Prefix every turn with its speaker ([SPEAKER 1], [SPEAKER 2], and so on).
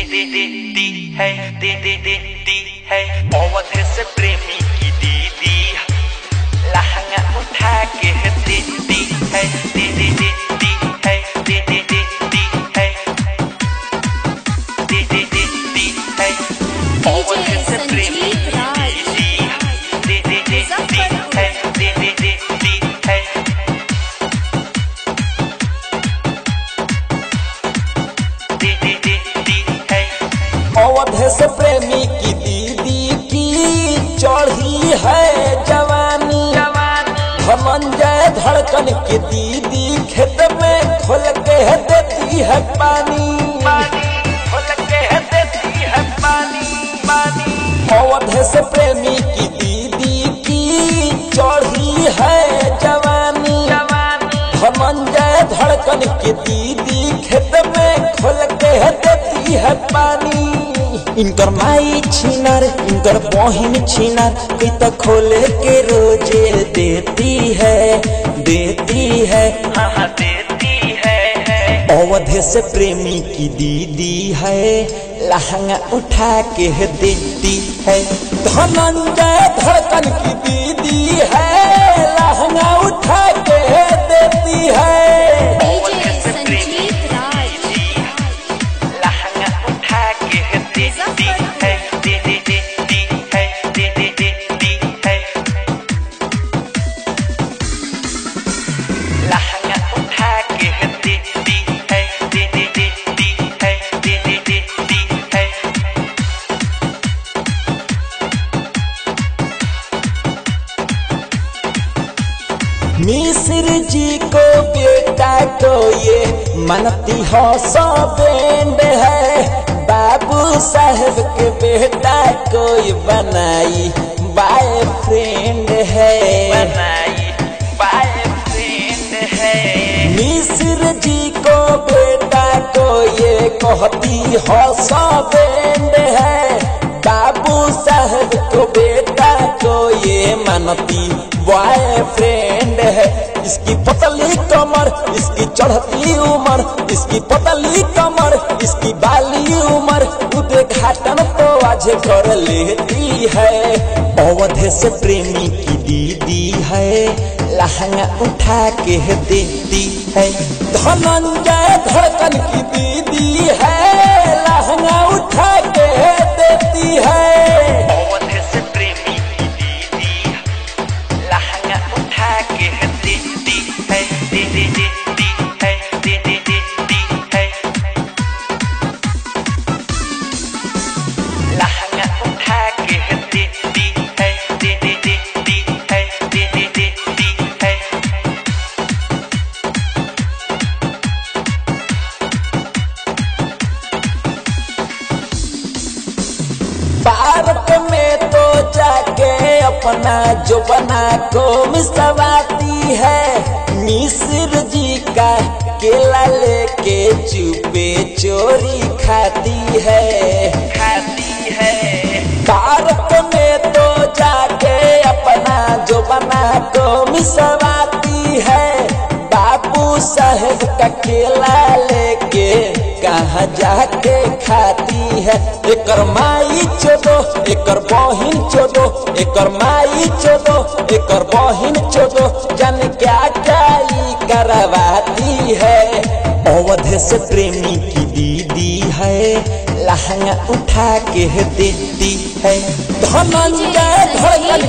[SPEAKER 1] है अवध से प्रेमी की दीदी लहंगा उठा के देती है अवध से प्रेमी
[SPEAKER 2] अवध से प्रेमी की दीदी की चढ़ी है जवानी धनंजय धड़कन की दीदी खेत में खोल के देती है पानी अवध से प्रेमी की दीदी की चढ़ी है जवानी धनंजय धड़कन की दीदी खेत में खोल के देती है पानी। इनकर माई छिनार इनकर बहिन छिनार कोई तो खोले के रोजे देती है
[SPEAKER 1] हाँ देती है।
[SPEAKER 2] अवध से प्रेमी की दीदी है लहंगा उठा के देती है धनंजय धड़कन की दीदी है लहंगा उठा के देती है। मिश्र जी को बेटा को ये मनती हो सबेंड है बाबू साहब के बेटा को ये बनाई बॉयफ्रेंड है मिश्र जी को बेटा को ये कहती हो सबेंड है बाबू साहब को बेटा को ये मानती बॉयफ्रेंड है। इसकी पतली कमर इसकी चढ़ती उमर इसकी पतली कमर इसकी बाली उमर उद्घाटन तो आज कर लेती है। अवध से प्रेमी की दीदी है लहंगा उठा के देती है धनंजय धड़कन की दीदी है लहंगा उठा के देती है। पार्क में तो जाके अपना जो बना को मिसवाती है मिश्र जी का केला लेके चुपे चोरी खाती है पार्क में तो जाके अपना जो बना को मिसवाती है बाबू साहब का केला लेके कहाँ जाके खाती है। एकर माई चोदो एकर बहिन चोदो एकर माई चोदो एकर बहिन चोदो जाने क्या क्या करवाती है। अवध से प्रेमी की दीदी है लहंगा उठा के देती है धनंजय धड़कन